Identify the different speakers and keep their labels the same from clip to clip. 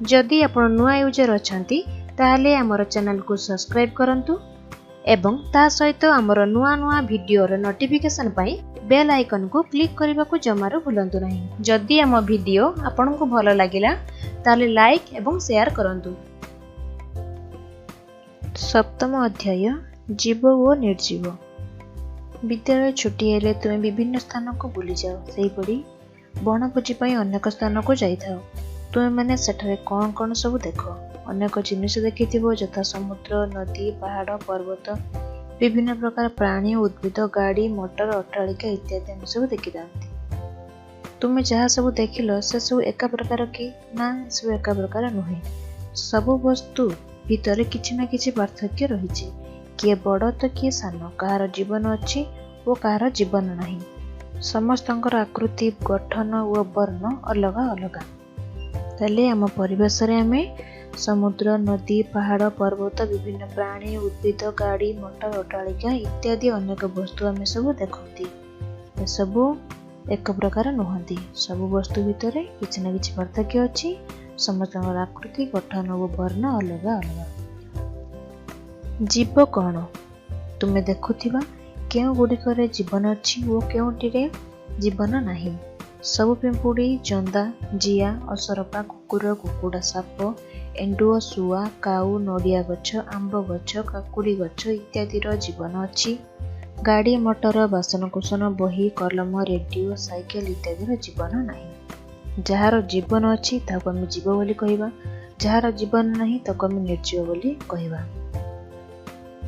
Speaker 1: जदि आपण नुआ यूजर अछंती ताहले हमर चैनल को सब्सक्राइब करंतु एवं ता सहित हमर नुआ नुआ वीडियो रो नोटिफिकेशन पाई बेल आइकन को क्लिक करबा को जमारो भूलंतु नहीं। जदि हम वीडियो आपन को भलो लागिला ताले लाइक एवं शेयर करंतु। सप्तम अध्याय जीव ओ निर्जीव। विद्यालय छुट्टी हेले तुम विभिन्न स्थान को बुली जाओ, सेही पड़ी बनभोजी पई अनेक स्थान को जाइथाओ। तुम मैंने सेठारे कौन कौन सब देख, अनेक जिनिस देखिथिबो यथा समुद्र, नदी, पहाड़, पर्वत, विभिन्न प्रकार प्राणी, उद्भिद, गाड़ी, मोटर, अट्टालिका इत्यादि हम सब देखि जाती। तुम जहाँ सब देखिल से सब एका प्रकार कि ना, सब एका प्रकार नुहे। सबु वस्तु भितर किछि ना किछि पार्थक्य रहिछि। किए बड़ तो किए सान, कहार जीवन अच्छी और कहार जीवन नहीं। समस्तंकर आकृति, गठन और वर्ण अलग अलग। ताले आम परिवेश रे आमे समुद्र, नदी, पहाड़, पर्वत, विभिन्न प्राणी, उद्भिद, गाड़ी, मोटर, अट्टालिका इत्यादि अनेक वस्तु आमे सब देखती। ए सबु एक प्रकार नुहंती। सबु वस्तु भितर किछि ना किछि पार्थक्य अछि। समस्तंकर आकृति, गठन और वर्ण अलग अलग। जीव कौन? तुमे देखुथिबा केउ गुड़िकरे जीवन अच्छी और केउटिरे जीवन नाही। सबु पिंपुड़ी, जंदा, जिया, असरपा, कुकुर, कुकुड़ा, साप, एंडुओ, सुआ, काऊ, नड़िया गछ, आंब गछ, काकुड़ी गछ इत्यादि जीवन अच्छी। गाड़ी, मोटर, बासनकुसन, बही, कलम, रेडियो, साइकेल इत्यादि जीवन नाही। जार जीवन अच्छी ताको आमे जीव बोली कहबा, जार जीवन नाही ताको आमे निर्जीव बोली कहबा।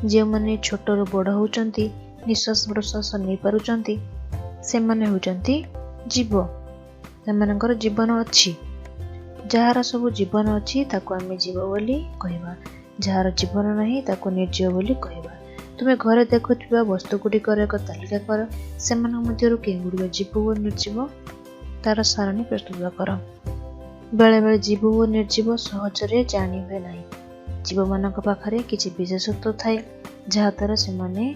Speaker 1: जे माने छोटरू बड़ होउचंती, निश्वास प्रश्वास नहीं पारुचंती, से माने होउचंती जीव। सेमानकर जीवन अच्छी। जार सब जीवन अच्छी ताको आमे जीव बोली कहबा, जार जीवन नहीं ताको निर्जीव बोली कहबा। तुमे घरे देखुथिबा वस्तु गुड़िकर एक तालिका कर, सेमान मध्यरु केगुड़िक जीव और निर्जीव तार सारणी प्रस्तुत कर। बेले बेले जीव और निर्जीव सहजरे जानी हुए नहीं। जीव मानक पाखरे किछि विशेषत्व थाए जहा द्वारा सेमाने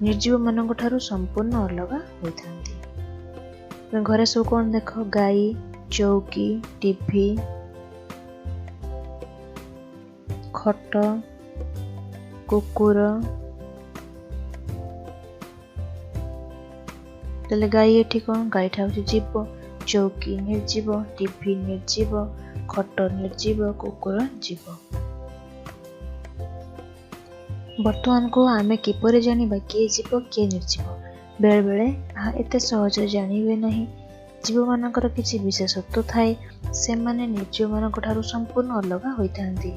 Speaker 1: निर्जीव मानक ठारू संपूर्ण अलग होइथांती। घरे सब कौन देख? गाई, चौकी, टीवी, खट, कुकुर। तेले गाई एठी कौन? गाईठा होची जीव। चौकी निर्जीव, टीवी निर्जीव, खट निर्जीव, कुकुर जीव। बर्तमान को आमे किपरि जानिबा किए जीव किए निर्जीव? बेले बेले एते सहज जानी हुए नहीं। जीव मानकर किछि विशेषत्व थाए, से माने निर्जीव मानक ठारू संपूर्ण अलग होइथांती।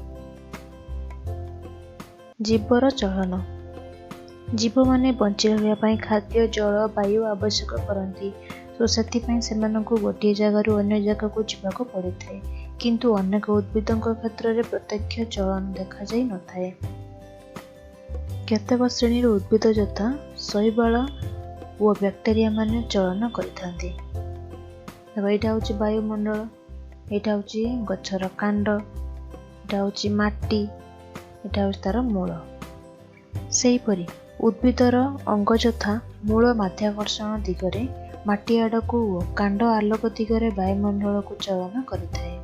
Speaker 1: जीवर चलन। जीव माने बंची रहिबा पई खाद्य, जल, वायु आवश्यक करंती। तो सेति पई सेमानकु गोटिए जगारु अन्य जगह जीवाको पड़िଥାଏ। किंतु अनेक उद्भिदक क्षेत्र में प्रत्यक्ष चलन देखा जाई नथाए। केतेक श्रेणी उद्भिद यथा शैवाल और बैक्टेरिया माने चलन करिथांती। एटा होची वायुमंडल, एटा होची गछर कांड, एटा होची माटी, एटा होची तार मूल। सेहीपरि उद्भिदर अंग यथा मूल माध्याकर्षण दिगरे माटी आड़कू और कांड आलोक दिगरे वायुमंडल को चलन करिथाए।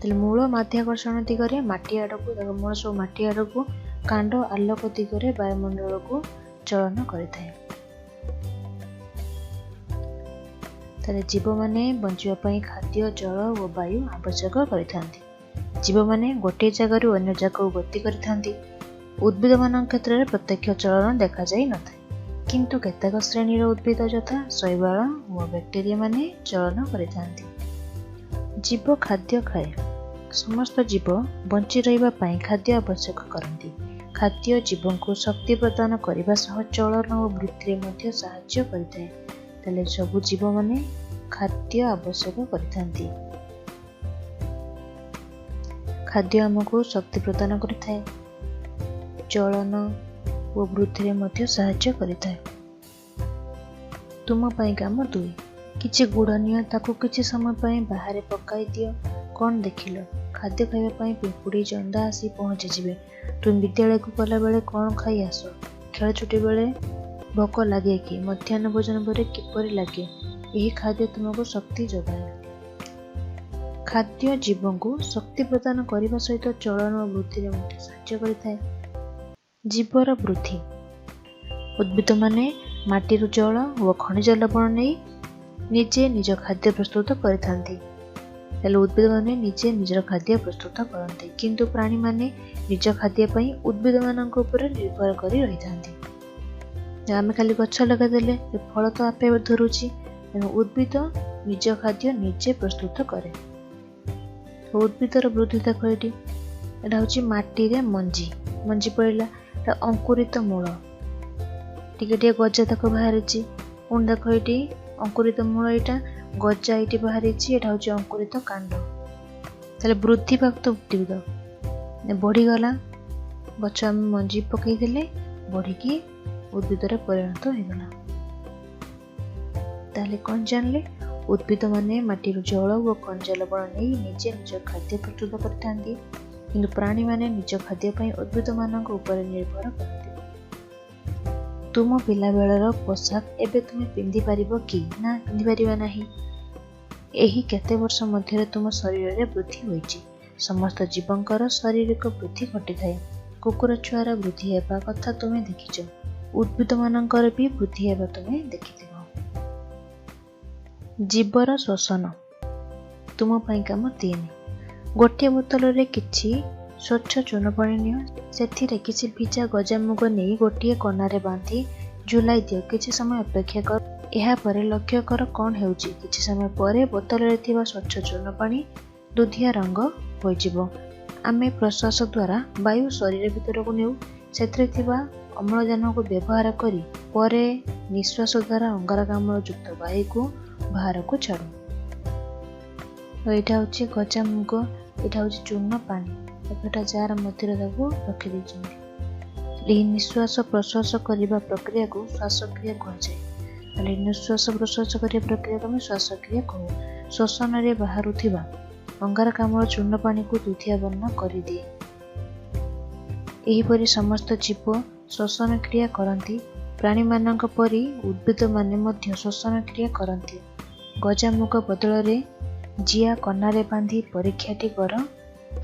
Speaker 1: तेल मूल माध्याकर्षण दिगरे माटी आड़कू, मूल सब माटी आड़कू, कांड आलोक दिगरे वायुमंडल को चलन करिथाए। ताले जीव माने बंचिबा पई खाद्य, जल और वायु आवश्यक करिथांती। जीव माने गोटे जगारु अन्य जगह गति करिथांती। उद्भिद मान क्षेत्र में प्रत्यक्ष चलन देखा जाई नथाय। किंतु केतेक श्रेणी उद्भिद यथा शैवाल और बैक्टेरिया माने चलन करिथांती। जीव खाद्य खाए। समस्त जीव बंची रहिबा पई खाद्य आवश्यक करंती। खाद्य जीवन को शक्ति प्रदान करने सह चलन और वृद्धि में साहाय्य करिଥାଏ। ताले सबु जीव माने खाद्य आवश्यक करिथांती। खाद्य हमको शक्ति प्रदान करिଥାଏ, चलन और वृद्धि में साहाय्य करिଥାଏ। तुम पई काम 2। किछि गुड़ नियो, ताको किछि समय पई बाहर पकाई दियो। कौन देखिल? खाद्य खाइबा पई पिंपुड़ी, जंदा आसी पहुंची जिवे। तुम विद्यालय को गला बेले कौन खाई आस? खेल छुट्टी बेले भोक लगे कि? मध्याह्न भोजन पर किपरि लगे? यही खाद्य तुमको शक्ति जोगाए। ଖାଦ୍ୟ ଜୀବଙ୍କୁ ଶକ୍ତି ପ୍ରଦାନ କରିବା ସହିତ ଚଳନ ଓ ବୃଦ୍ଧିରେ ମଧ୍ୟ ସାହାଯ୍ୟ କରିଥାଏ। ଜୀବର ବୃଦ୍ଧି। ଉଦ୍ଭିଦମାନେ ମାଟିରୁ ଜଳ ଓ ଖଣିଜ ଲବଣ ନେଇ ନିଜେ ନିଜ ଖାଦ୍ୟ ପ୍ରସ୍ତୁତ କରିଥାନ୍ତି। ହେଲେ ଉଦ୍ଭିଦମାନେ ନିଜେ ନିଜର ଖାଦ୍ୟ ପ୍ରସ୍ତୁତ କରନ୍ତି, କିନ୍ତୁ ପ୍ରାଣୀମାନେ ନିଜ ଖାଦ୍ୟ ପାଇଁ ଉଦ୍ଭିଦମାନଙ୍କ ଉପରେ ନିର୍ଭର କରି ରହିଥାନ୍ତି। ଆମେ ଖାଲି ଗଛ ଲଗାଇଦେଲେ ସେ ଫଳ ତ ଆପେ ଧରୁଛି, ତେଣୁ ଉଦ୍ଭିଦ ନିଜ ଖାଦ୍ୟ ନିଜେ ପ୍ରସ୍ତୁତ କରେ। ଉଦ୍ଭିଦର ବୃଦ୍ଧି ଦେଖ ଏଠି, ଏଇଟା ହେଉଛି ମାଟିରେ ମଞ୍ଜି ପଡ଼ିଲା, ଏଇଟା ଅଙ୍କୁରିତ ମୂଳ, ଟିକେ ଟିକେ ଗଜା ତାକ ବାହାରିଛି। ପୁଣି ଦେଖ ଏଠି ଅଙ୍କୁରିତ ମୂଳ, ଏଇଟା ଗଜା ଏଇଠି ବାହାରିଛି, ଏଇଟା ହେଉଛି ଅଙ୍କୁରିତ କାଣ୍ଡ। ତାହେଲେ ବୃଦ୍ଧିପ୍ରାପ୍ତ ଉଦ୍ଭିଦ ବଢ଼ିଗଲା, ଗଛ ଆମେ ମଞ୍ଜି ପକାଇଦେଲେ ବଢ଼ିକି ଉଦ୍ଭିଦରେ ପରିଣତ ହୋଇଗଲା। ତାହେଲେ କ'ଣ ଜାଣିଲେ? ଉଦ୍ଭିଦମାନେ ମାଟିରୁ ଜଳ ଓ ଖଣିଜ ଲବଣ ନେଇ ନିଜେ ନିଜ ଖାଦ୍ୟ ପ୍ରସ୍ତୁତ କରିଥାନ୍ତି, କିନ୍ତୁ ପ୍ରାଣୀମାନେ ନିଜ ଖାଦ୍ୟ ପାଇଁ ଉଦ୍ଭିଦମାନଙ୍କ ଉପରେ ନିର୍ଭର କରନ୍ତି। ତୁମ ପିଲାବେଳର ପୋଷାକ ଏବେ ତୁମେ ପିନ୍ଧିପାରିବ କି? ନା, ପିନ୍ଧିପାରିବା ନାହିଁ। ଏହି କେତେ ବର୍ଷ ମଧ୍ୟରେ ତୁମ ଶରୀରରେ ବୃଦ୍ଧି ହୋଇଛି। ସମସ୍ତ ଜୀବଙ୍କର ଶାରୀରିକ ବୃଦ୍ଧି ଘଟିଥାଏ। କୁକୁର ଛୁଆର ବୃଦ୍ଧି ହେବା କଥା ତୁମେ ଦେଖିଛ, ଉଦ୍ଭିଦମାନଙ୍କର ବି ବୃଦ୍ଧି ହେବା ତୁମେ ଦେଖିଥିବ। ଜୀବର ଶୋଷଣ। ତୁମ ପାଇଁ କାମ 3। ଗୋଟିଏ ବୋତଲରେ କିଛି ସ୍ୱଚ୍ଛ ଚୂନ ପାଣି ନିଅ, ସେଥିରେ କିଛି ଭିଜା ଗଜାମୁଗ ନେଇ ଗୋଟିଏ କନାରେ ବାନ୍ଧି ଝୁଲାଇ ଦିଅ। କିଛି ସମୟ ଅପେକ୍ଷା କର, ଏହାପରେ ଲକ୍ଷ୍ୟ କର କ'ଣ ହେଉଛି। କିଛି ସମୟ ପରେ ବୋତଲରେ ଥିବା ସ୍ୱଚ୍ଛ ଚୂନ ପାଣି ଦୁଧିଆ ରଙ୍ଗ ହୋଇଯିବ। ଆମେ ପ୍ରଶ୍ୱାସ ଦ୍ୱାରା ବାୟୁ ଶରୀର ଭିତରକୁ ନେଉ, ସେଥିରେ ଥିବା ଅମ୍ଳଜାନକୁ ବ୍ୟବହାର କରି ପରେ ନିଶ୍ୱାସ ଦ୍ୱାରା ଅଙ୍ଗାରକାମ୍ଳ ଯୁକ୍ତ ବାୟୁକୁ ବାହାରକୁ ଛାଡ଼ୁ। ଏଇଟା ହେଉଛି ଗଜାମୁଗ, ଏଇଟା ହେଉଛି ଚୂନ ପାଣି, ଏଟା ଯାର ମଧ୍ୟରେ ତାକୁ ରଖିଦେଇଛନ୍ତି। ଏହି ନିଶ୍ୱାସ ପ୍ରଶ୍ୱାସ କରିବା ପ୍ରକ୍ରିୟାକୁ ଶ୍ୱାସକ୍ରିୟା କୁହାଯାଏ। ତାହେଲେ ନିଶ୍ୱାସ ପ୍ରଶ୍ୱାସ କରିବା ପ୍ରକ୍ରିୟାକୁ ଆମେ ଶ୍ୱାସକ୍ରିୟା କହୁ। ଶ୍ଵସନରେ ବାହାରୁଥିବା ଅଙ୍ଗାରକାମ୍ଳ ଚୂନ ପାଣିକୁ ଦୁଧିଆ ବର୍ଣ୍ଣ କରିଦିଏ। ଏହିପରି ସମସ୍ତ ଜୀବ ଶ୍ଵସନ କ୍ରିୟା କରନ୍ତି। ପ୍ରାଣୀମାନଙ୍କ ପରି ଉଦ୍ଭିଦମାନେ ମଧ୍ୟ ଶ୍ଵସନ କ୍ରିୟା କରନ୍ତି। ଗଜାମୁଗ ବଦଳରେ ଜିଆ କନାରେ ବାନ୍ଧି ପରୀକ୍ଷାଟି କର।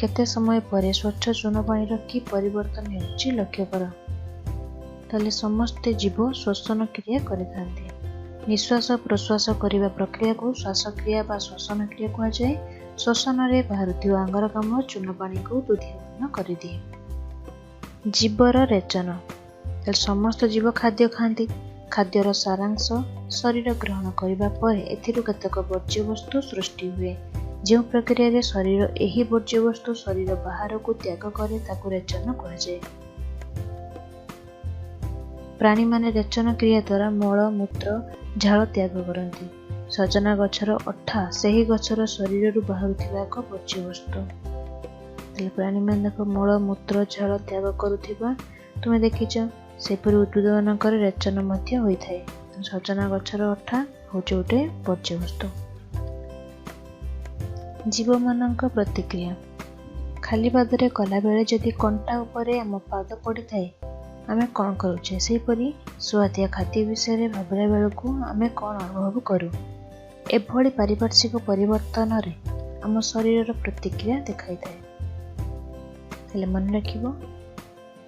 Speaker 1: କେତେ ସମୟ ପରେ ସ୍ୱଚ୍ଛ ଚୂନ ପାଣିର କି ପରିବର୍ତ୍ତନ ହେଉଛି ଲକ୍ଷ୍ୟ କର। ତାହେଲେ ସମସ୍ତେ ଜୀବ ଶ୍ଵସନ କ୍ରିୟା କରିଥାନ୍ତି। ନିଶ୍ୱାସ ପ୍ରଶ୍ୱାସ କରିବା ପ୍ରକ୍ରିୟାକୁ ଶ୍ୱାସକ୍ରିୟା ବା ଶ୍ଵସନ କ୍ରିୟା କୁହାଯାଏ। ଶ୍ଵସନରେ ବାହାରୁଥିବା ଅଙ୍ଗାରକାମ୍ଳ ଚୂନ ପାଣିକୁ ଦୁଧିଆ ବର୍ଣ୍ଣ କରିଦିଏ। ଜୀବର ରେଚନ। ସମସ୍ତ ଜୀବ ଖାଦ୍ୟ ଖାଆନ୍ତି। ଖାଦ୍ୟର ସାରାଂଶ ଶରୀର ଗ୍ରହଣ କରିବା ପରେ ଏଥିରୁ କେତେକ ବର୍ଜ୍ୟବସ୍ତୁ ସୃଷ୍ଟି ହୁଏ। ଯେଉଁ ପ୍ରକ୍ରିୟାରେ ଶରୀର ଏହି ବର୍ଜ୍ୟବସ୍ତୁ ଶରୀର ବାହାରକୁ ତ୍ୟାଗ କରେ ତାକୁ ରେଚନ କୁହାଯାଏ। ପ୍ରାଣୀମାନେ ରେଚନ କ୍ରିୟା ଦ୍ୱାରା ମଳ ମୂତ୍ର ଝାଳ ତ୍ୟାଗ କରନ୍ତି। ସଜନା ଗଛର ଅଠା ସେହି ଗଛର ଶରୀରରୁ ବାହାରୁଥିବା ଏକ ବର୍ଜ୍ୟବସ୍ତୁ। ତାହେଲେ ପ୍ରାଣୀମାନେ ଦେଖ ମଳ ମୂତ୍ର ଝାଳ ତ୍ୟାଗ କରୁଥିବା ତୁମେ ଦେଖିଛ। ସେପରି ଉଦ୍ଭିଦମାନଙ୍କର ରେଚନ ମଧ୍ୟ ହୋଇଥାଏ। ସଜନା ଗଛର ଅଠା ହେଉଛି ଗୋଟେ ବର୍ଜ୍ୟବସ୍ତୁ। ଜୀବମାନଙ୍କ ପ୍ରତିକ୍ରିୟା। ଖାଲି ପାଦରେ କଲାବେଳେ ଯଦି କଣ୍ଟା ଉପରେ ଆମ ପାଦ ପଡ଼ିଥାଏ ଆମେ କ'ଣ କରୁଛେ? ସେହିପରି ସୁଆଦିଆ ଖାଦ୍ୟ ବିଷୟରେ ଭାବିଲା ବେଳକୁ ଆମେ କ'ଣ ଅନୁଭବ କରୁ? ଏଭଳି ପାରିପାର୍ଶ୍ୱିକ ପରିବର୍ତ୍ତନରେ ଆମ ଶରୀରର ପ୍ରତିକ୍ରିୟା ଦେଖାଇଥାଏ। ହେଲେ ମନେ ରଖିବ,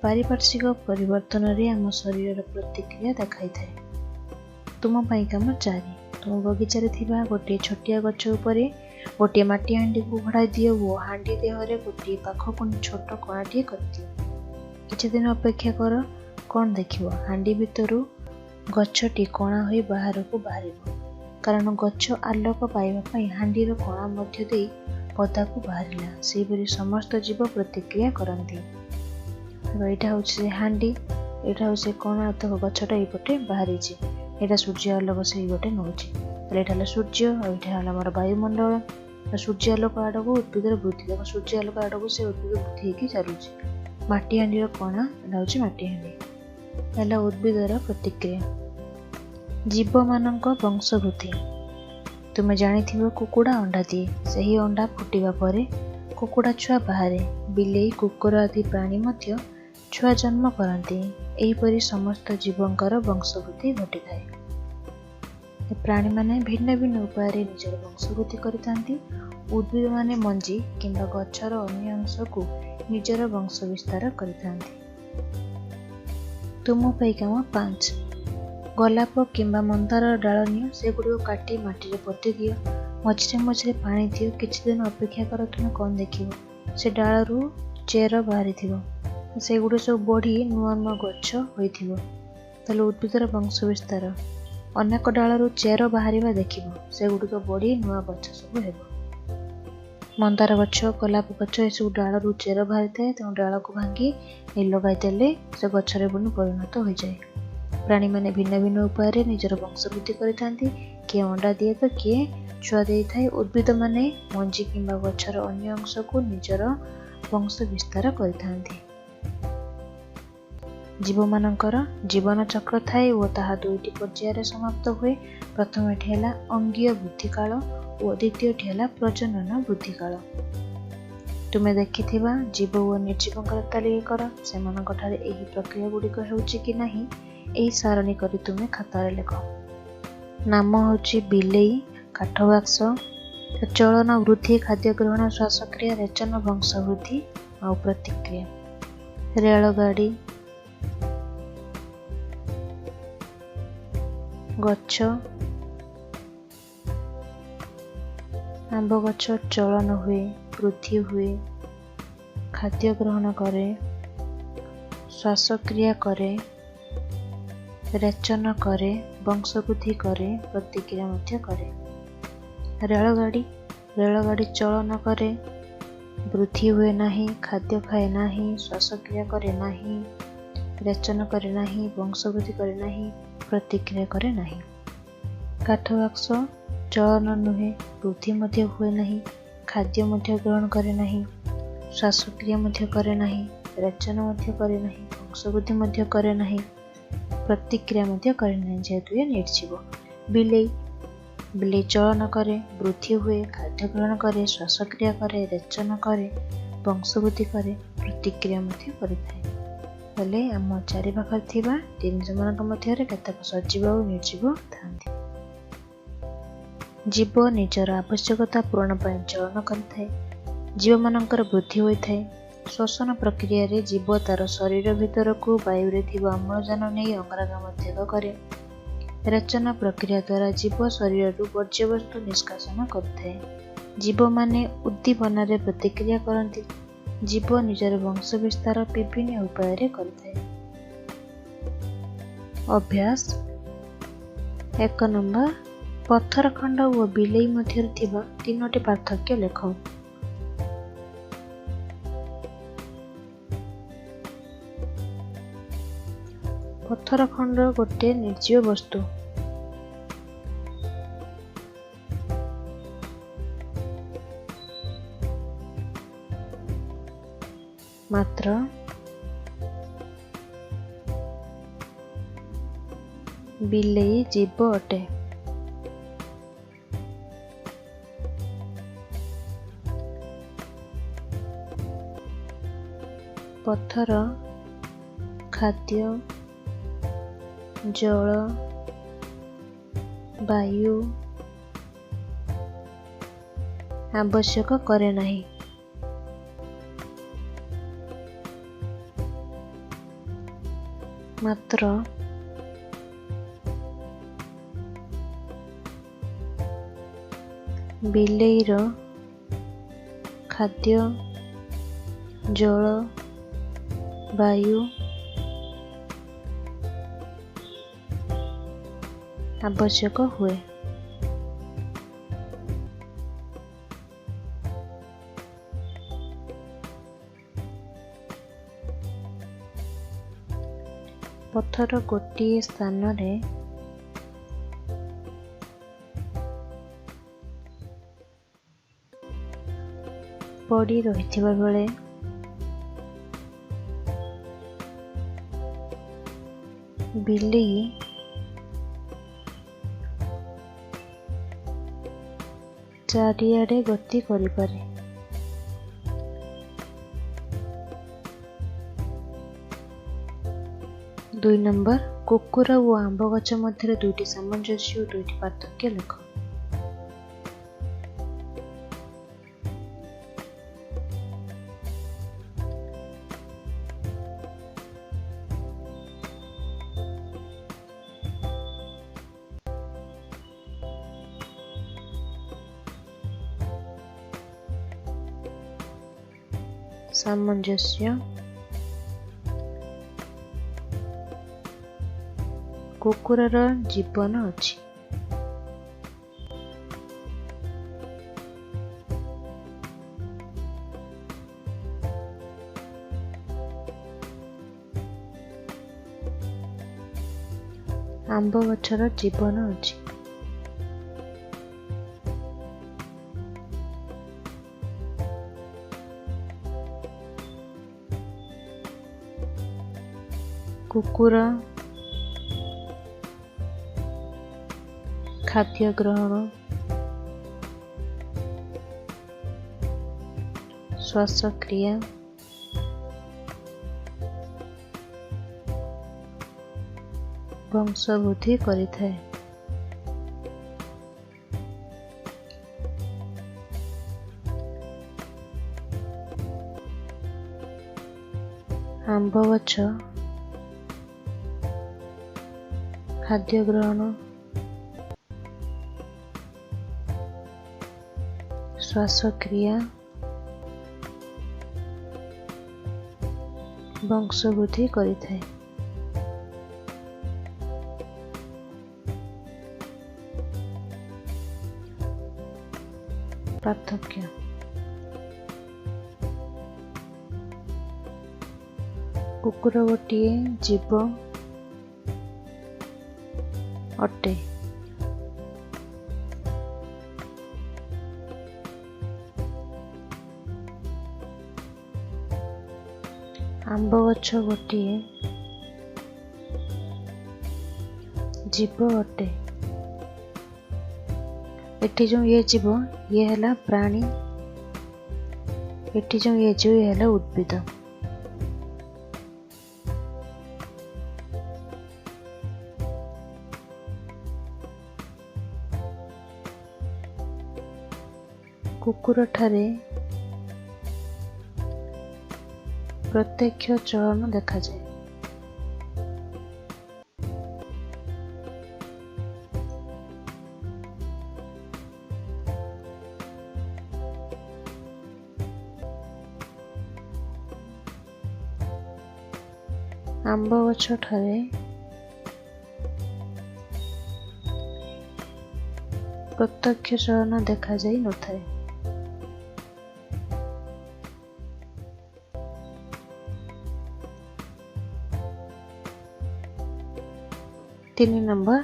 Speaker 1: ପାରିପାର୍ଶ୍ୱିକ ପରିବର୍ତ୍ତନରେ ଆମ ଶରୀରର ପ୍ରତିକ୍ରିୟା ଦେଖାଇଥାଏ। ତୁମ ପାଇଁ କାମ 4। ତୁମ ବଗିଚାରେ ଥିବା ଗୋଟିଏ ଛୋଟିଆ ଗଛ ଉପରେ ଗୋଟିଏ ମାଟି ହାଣ୍ଡିକୁ ଘୋଡ଼ାଇ ଦିଅ ଓ ହାଣ୍ଡି ଦେହରେ ଗୋଟିଏ ପାଖକୁ ଛୋଟ କଣାଟିଏ କରିଦିଅ। କିଛି ଦିନ ଅପେକ୍ଷା କର, କ'ଣ ଦେଖିବ? ହାଣ୍ଡି ଭିତରୁ ଗଛଟି କଣା ହୋଇ ବାହାରକୁ ବାହାରିବ, କାରଣ ଗଛ ଆଲୋକ ପାଇବା ପାଇଁ ହାଣ୍ଡିର କଣା ମଧ୍ୟ ଦେଇ ପଦାକୁ ବାହାରିଲା। ସେହିପରି ସମସ୍ତ ଜୀବ ପ୍ରତିକ୍ରିୟା କରନ୍ତି। ଏଇଟା ହେଉଛି ସେ ହାଣ୍ଡି, ଏଇଟା ହେଉଛି ସେ କଣା, ଗଛଟା ଏଇପଟେ ବାହାରିଛି। ଏଇଟା ସୂର୍ଯ୍ୟ ଆଲୋକ ସେଇପଟେ ନେଉଛି। ତାହେଲେ ଏଇଟା ହେଲା ସୂର୍ଯ୍ୟ, ଆଉ ଏଇଟା ହେଲା ଆମର ବାୟୁମଣ୍ଡଳ। ସୂର୍ଯ୍ୟ ଆଲୋକ ଆଡ଼କୁ ଉଦ୍ଭିଦର ବୃଦ୍ଧି, ଦେଖ ସୂର୍ଯ୍ୟ ଆଲୋକ ଆଡ଼କୁ ସେ ଉଦ୍ଭିଦ ବୃଦ୍ଧି ହେଇକି ଚାଲୁଛି। ମାଟି ହାଣ୍ଡିର କଣା, ଏଇଟା ହେଉଛି ମାଟି ହାଣ୍ଡି। ହେଲା ଉଦ୍ଭିଦର ପ୍ରତିକ୍ରିୟା। ଜୀବମାନଙ୍କ ବଂଶବୃଦ୍ଧି। ତୁମେ ଜାଣିଥିବ କୁକୁଡ଼ା ଅଣ୍ଡା ଦିଏ। ସେହି ଅଣ୍ଡା ଫୁଟିବା ପରେ କୁକୁଡ଼ା ଛୁଆ ବାହାରେ। ବିଲେଇ କୁକୁର ଆଦି ପ୍ରାଣୀ ମଧ୍ୟ ଛୁଆ ଜନ୍ମ କରନ୍ତି। ଏହିପରି ସମସ୍ତ ଜୀବଙ୍କର ବଂଶବୃଦ୍ଧି ଘଟିଥାଏ। ପ୍ରାଣୀମାନେ ଭିନ୍ନ ଭିନ୍ନ ଉପାୟରେ ନିଜର ବଂଶବୃଦ୍ଧି କରିଥାନ୍ତି ଉଦ୍ଭିଦ ମାନେ ମଞ୍ଜି କିମ୍ବା ଗଛର ଅନ୍ୟ ଅଂଶକୁ ନିଜର ବଂଶ ବିସ୍ତାର କରିଥାନ୍ତି। ତୁମ ପାଇଁ କାମ 5। ଗୋଲାପ କିମ୍ବା ମନ୍ଦାର ଡାଳ ନିଅ, ସେଗୁଡ଼ିକୁ କାଟି ମାଟିରେ ପୋତି ଦିଅ। ମଝିରେ ମଝିରେ ପାଣି ଦିଅ। କିଛି ଦିନ ଅପେକ୍ଷା କର, ତୁମେ କ'ଣ ଦେଖିବ? ସେ ଡାଳରୁ ଚେର ବାହାରିଥିବ। ସେଗୁଡ଼ିକ ସବୁ ବଢ଼ି ନୂଆ ନୂଆ ଗଛ ହୋଇଥିବ। ତାହେଲେ ଉଦ୍ଭିଦର ବଂଶ ବିସ୍ତାର। ଅନେକ ଡାଳରୁ ଚେର ବାହାରିବା ଦେଖିବ। ସେଗୁଡ଼ିକ ବଢ଼ି ନୂଆ ଗଛ ସବୁ ହେବ। ମନ୍ଦାର ଗଛ, ଗୋଲାପ ଗଛ ଏସବୁ ଡାଳରୁ ଚେର ବାହାରିଥାଏ। ତେଣୁ ଡାଳକୁ ଭାଙ୍ଗି ଲଗାଇଦେଲେ ସେ ଗଛରେ ପୁଣି ପରିଣତ ହୋଇଯାଏ। ପ୍ରାଣୀମାନେ ଭିନ୍ନ ଭିନ୍ନ ଉପାୟରେ ନିଜର ବଂଶ ବୃଦ୍ଧି କରିଥାନ୍ତି। କିଏ ଅଣ୍ଡା ଦିଏ ତ କିଏ ଛୁଆ ଦେଇଥାଏ। ଉଦ୍ଭିଦମାନେ ମଞ୍ଜି କିମ୍ବା ଗଛର ଅନ୍ୟ ଅଂଶକୁ ନିଜର ବଂଶ ବିସ୍ତାର କରିଥାନ୍ତି। ଜୀବମାନଙ୍କର ଜୀବନ ଚକ୍ର ଥାଏ ଓ ତାହା 2ଟି ପର୍ଯ୍ୟାୟରେ ସମାପ୍ତ ହୁଏ। ପ୍ରଥମଟି ହେଲା ଅଙ୍ଗୀୟ ବୃଦ୍ଧିକାଳ ଓ ଦ୍ୱିତୀୟଟି ହେଲା ପ୍ରଜନନ ବୃଦ୍ଧିକାଳ। ତୁମେ ଦେଖିଥିବା ଜୀବ ଓ ନିର୍ଜୀବଙ୍କର ତାଲିକା କର। ସେମାନଙ୍କଠାରେ ଏହି ପ୍ରକ୍ରିୟା ଗୁଡ଼ିକ ହେଉଛି କି ନାହିଁ ଏହି ସାରଣୀ କରି ତୁମେ ଖାତାରେ ଲେଖ। ନାମ ହେଉଛି ବିଲେଇ, କାଠବାକ୍ସ, ଚଳନ, ବୃଦ୍ଧି, ଖାଦ୍ୟ ଗ୍ରହଣ, ଶ୍ୱାସକ୍ରିୟା, ରେଚନ, ବଂଶ ବୃଦ୍ଧି ଆଉ ପ୍ରତିକ୍ରିୟା। ରେଳଗାଡ଼ି, ଗଛ, ଆମ୍ବ ଗଛ ଚଳନ ହୁଏ, ବୃଦ୍ଧି ହୁଏ, ଖାଦ୍ୟ ଗ୍ରହଣ କରେ, ଶ୍ୱାସକ୍ରିୟା କରେ, ରେଚନ କରେ, ବଂଶ ବୃଦ୍ଧି କରେ, ପ୍ରତିକ୍ରିୟା ମଧ୍ୟ କରେ। ରେଳଗାଡ଼ି ଚଳନ କରେ, ବୃଦ୍ଧି ହୁଏ ନାହିଁ, ଖାଦ୍ୟ ଖାଏ ନାହିଁ, ଶ୍ୱାସକ୍ରିୟା କରେ ନାହିଁ, ରେଚନ କରେ ନାହିଁ, ବଂଶ ବୃଦ୍ଧି କରେ ନାହିଁ, ପ୍ରତିକ୍ରିୟା କରେ ନାହିଁ। କାଠବାକ୍ସ ଚଳନ ନୁହେଁ, ବୃଦ୍ଧି ମଧ୍ୟ ହୁଏ ନାହିଁ, ଖାଦ୍ୟ ମଧ୍ୟ ଗ୍ରହଣ କରେ ନାହିଁ, ଶ୍ୱାସକ୍ରିୟା ମଧ୍ୟ କରେ ନାହିଁ, ରେଚନ ମଧ୍ୟ କରେ ନାହିଁ, ବଂଶ ବୃଦ୍ଧି ମଧ୍ୟ କରେ ନାହିଁ, ପ୍ରତିକ୍ରିୟା ମଧ୍ୟ କରେ ନାହିଁ, ଯେହେତୁ ଏ ନିର୍ଜୀବ। ବିଲେଇ ଚଳନ କରେ, ବୃଦ୍ଧି ହୁଏ, ଖାଦ୍ୟ ଗ୍ରହଣ କରେ, ଶ୍ୱାସକ୍ରିୟା କରେ, ରେଚନ କରେ, ବଂଶ ବୃଦ୍ଧି କରେ, ପ୍ରତିକ୍ରିୟା ମଧ୍ୟ କରିଥାଏ। ହେଲେ ଆମ ଚାରିପାଖରେ ଥିବା ଜିନିଷମାନଙ୍କ ମଧ୍ୟରେ କେତେକ ସଜୀବ ଓ ନିର୍ଜୀବ ଥାନ୍ତି। ଜୀବ ନିଜର ଆବଶ୍ୟକତା ପୂରଣ ପାଇଁ ଚଳନ କରିଥାଏ। ଜୀବମାନଙ୍କର ବୃଦ୍ଧି ହୋଇଥାଏ। ଶ୍ୱସନ ପ୍ରକ୍ରିୟାରେ ଜୀବ ତାର ଶରୀର ଭିତରକୁ ବାୟୁରେ ଥିବା ଅମ୍ଳଜାନ ନେଇ ଅଙ୍ଗାରକାମ୍ଳ ତ୍ୟାଗ କରେ। ରେଚନ ପ୍ରକ୍ରିୟା ଦ୍ୱାରା ଜୀବ ଶରୀରରୁ ବର୍ଜ୍ୟବସ୍ତୁ ନିଷ୍କାସନ କରିଥାଏ। ଜୀବମାନେ ଉଦ୍ଦୀପନାରେ ପ୍ରତିକ୍ରିୟା କରନ୍ତି। ଜୀବ ନିଜର ବଂଶ ବିସ୍ତାର ବିଭିନ୍ନ ଉପାୟରେ କରିଥାଏ। ଅଭ୍ୟାସ 1 ନମ୍ବର, ପଥର ଖଣ୍ଡ ଓ ବିଲେଇ ମଧ୍ୟରେ ଥିବା 3ଟି ପାର୍ଥକ୍ୟ ଲେଖ। ପଥର ଖଣ୍ଡ ଗୋଟିଏ ନିର୍ଜୀବ ବସ୍ତୁ। ମାତ୍ର ବିଲେଇ ଜୀବ ଅଟେ। ପଥର ଖାଦ୍ୟ, ଜଳ, ବାୟୁ ଆବଶ୍ୟକ କରେ ନାହିଁ। ମାତ୍ର ବିଲେଇର ଖାଦ୍ୟ, ଜଳ, ବାୟୁ ଆବଶ୍ୟକ ହୁଏ। ପଥର ଗୋଟିଏ ସ୍ଥାନରେ ପଡ଼ି ରହିଥିବା ବେଳେ ବିଲେଇ ଚାରିଆଡ଼େ ଗତି କରିପାରେ। ଦୁଇ ନମ୍ବର, କୁକୁର ଓ ଆମ୍ବ ଗଛ ମଧ୍ୟରେ 2ଟି ସାମଞ୍ଜସ୍ୟ ଓ 2ଟି ପାର୍ଥକ୍ୟ ଲେଖ। ସାମଞ୍ଜସ୍ୟ। କୁକୁରର ଜୀବନ ଅଛି। ଆମ୍ବ ଗଛର ଜୀବନ ଅଛି। କୁକୁର ଖାଦ୍ୟ ଗ୍ରହଣ, ଶ୍ୱାସକ୍ରିୟା, ବଂଶବୃଦ୍ଧି କରିଥାଏ। ଆମ୍ବ ଗଛ ଖାଦ୍ୟ ଗ୍ରହଣ, ଶ୍ୱାସକ୍ରିୟା, ବଂଶବୃଦ୍ଧି କରିଥାଏ। ପାର୍ଥକ୍ୟ। କୁକୁର ଗୋଟିଏ ଜୀବ ଅଟେ। ଆମ୍ବ ଗଛ ଗୋଟିଏ ଜୀବ ଅଟେ। ଏଠି ଯେଉଁ ଇଏ ଜୀବ ଇଏ ହେଲା ପ୍ରାଣୀ, ଏଠି ଯେଉଁ ଇଏ ଜୀବ ଇଏ ହେଲା ଉଦ୍ଭିଦ। କୁକୁର ଠାରେ ପ୍ରତ୍ୟକ୍ଷ ଚଳନ ଦେଖାଯାଏ। ଆମ୍ବ ଗଛ ଠାରେ ପ୍ରତ୍ୟକ୍ଷ ଚଳନ ଦେଖାଯାଇ ନଥାଏ। 3 ନମ୍ବର,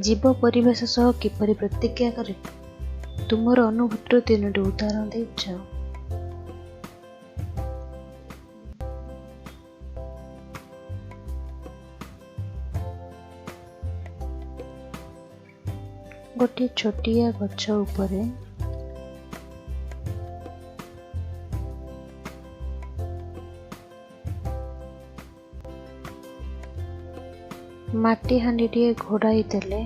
Speaker 1: ଜୀବ ପରିବେଶ ସହ କିପରି ପ୍ରତିକ୍ରିୟା କରେ? ତୁମର ଅନୁଭୂତିରୁ 3ଟି ଉଦାହରଣ ଦେଇ ବୁଝାଅ। ଗୋଟିଏ ଛୋଟିଆ ଗଛ ଉପରେ ମାଟି ହାଣ୍ଡିଟିଏ ଘୋଡ଼ାଇ ଦେଲେ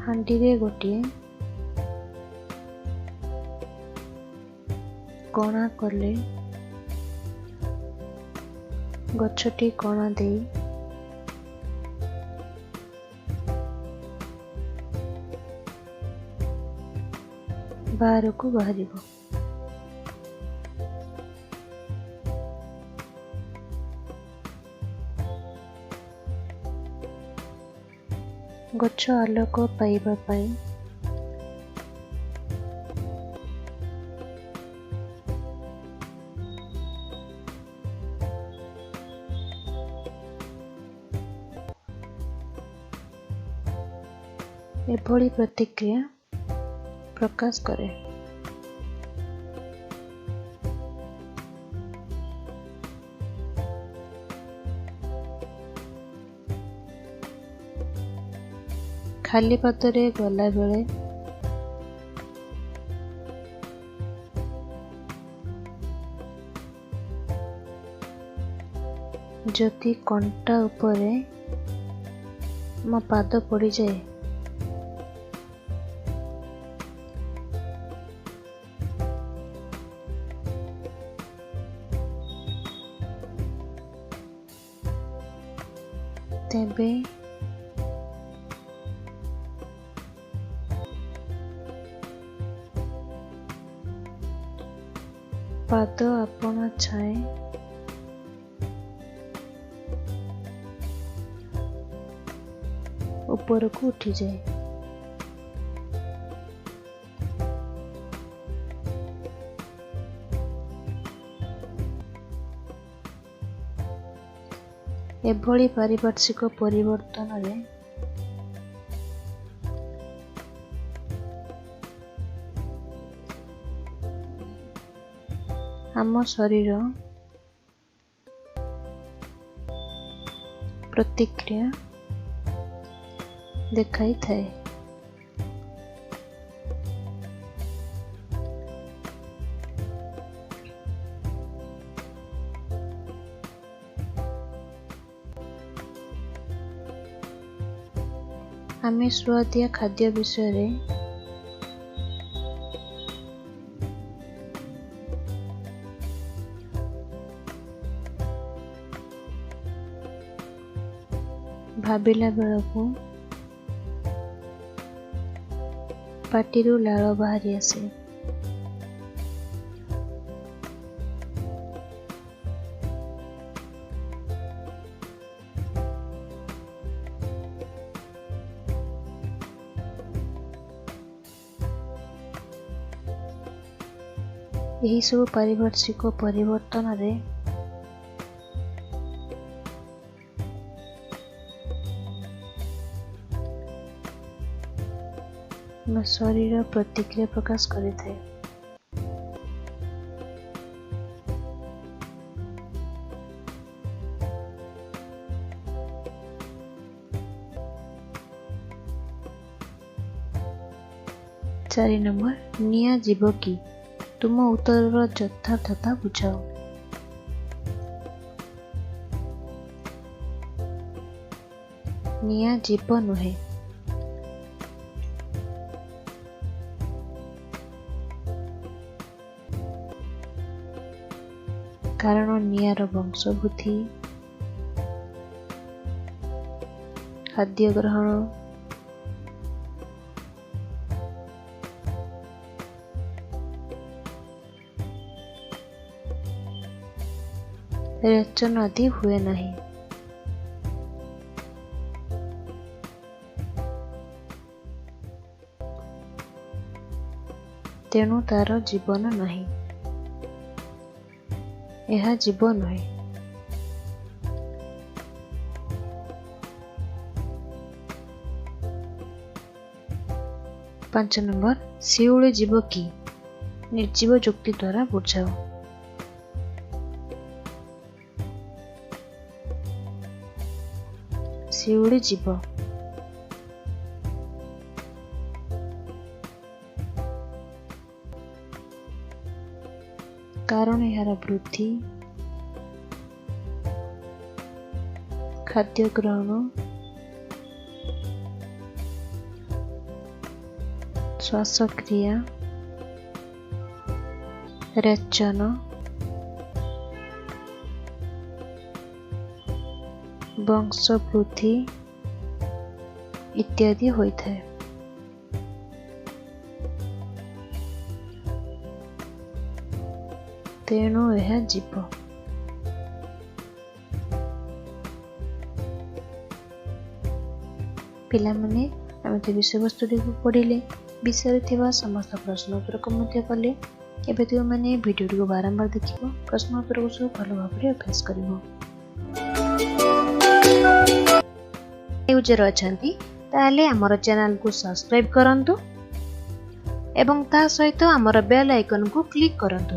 Speaker 1: ହାଣ୍ଡିରେ ଗୋଟିଏ କଣା କଲେ ଗଛଟି କଣା ଦେଇ ବାହାରକୁ ବାହାରିବ। ଗଛ ଆଲୋକ ପାଇବା ପାଇଁ ଏଭଳି ପ୍ରତିକ୍ରିୟା ପ୍ରକାଶ କରେ। ଖାଲି ପାଦରେ ଗଲାବେଳେ ଯଦି କଣ୍ଟା ଉପରେ ମୋ ପାଦ ପଡ଼ିଯାଏ ତେବେ ପାଦ ଆପଣା ଛାଏଁ ଉପରକୁ ଉଠିଯାଏ। ଏଭଳି ପାରିପାର୍ଶ୍ବିକ ପରିବର୍ତ୍ତନରେ ଆମ ଶରୀର ପ୍ରତିକ୍ରିୟା ଦେଖାଇଥାଏ। ଆମେ ସୁଆଦିଆ ଖାଦ୍ୟ ବିଷୟରେ ଭାବିଲା ବେଳକୁ ପାଟିରୁ ଲାଳ ବାହାରି ଆସେ। ଏହି ସବୁ ପାରିପାର୍ଶ୍ବିକ ପରିବର୍ତ୍ତନରେ ଆମ ଶରୀର ପ୍ରତିକ୍ରିୟା ପ୍ରକାଶ କରିଥାଏ। ଚାରି ନମ୍ବର, ନିଆଁ ଯିବ କି? ତୁମ ଉତ୍ତରର ଯଥାର୍ଥତା ବୁଝାଅ। ନିଆଁ ଯିବ ନୁହେଁ, କାରଣ ନିଆଁର ବଂଶବୃଦ୍ଧି, ଖାଦ୍ୟ ଗ୍ରହଣ, ରେଚନ ଆଦି ହୁଏ ନାହିଁ। ତେଣୁ ତାର ଜୀବନ ନାହିଁ। ଏହା ଜୀବ ନୁହେଁ। ପାଞ୍ଚ ନମ୍ବର, ଶିଉଳି ଯିବ କି? ନିର୍ଜୀବ ଯୁକ୍ତି ଦ୍ୱାରା ବୁଝାଅ। ଶିଉଳି ଯିବ, କାରଣ ଏହାର ବୃଦ୍ଧି, ଖାଦ୍ୟ ଗ୍ରହଣ, ଶ୍ୱାସକ୍ରିୟା, ରେଚନ, ବଂଶବୃଦ୍ଧି ଇତ୍ୟାଦି ହୋଇଥାଏ। ତେଣୁ ଏହା ଜୀବ। ପିଲାମାନେ, ଆମେ ତ ବିଷୟବସ୍ତୁଟିକୁ ପଢ଼ିଲେ, ବିଷୟରେ ଥିବା ସମସ୍ତ ପ୍ରଶ୍ନ ଉତ୍ତରକୁ ମଧ୍ୟ କଲେ। ଏବେ ତୁମେମାନେ ଭିଡ଼ିଓଟିକୁ ବାରମ୍ବାର ଦେଖିବ, ପ୍ରଶ୍ନ ଉତ୍ତରକୁ ସବୁ ଭଲ ଭାବରେ ଅଭ୍ୟାସ କରିବ। ୟୁଜର ଅଛନ୍ତି ତାହେଲେ ଆମର ଚ୍ୟାନେଲକୁ ସବସ୍କ୍ରାଇବ୍ କରନ୍ତୁ ଏବଂ ତା ସହିତ ଆମର ବେଲ୍ ଆଇକନକୁ କ୍ଲିକ୍ କରନ୍ତୁ।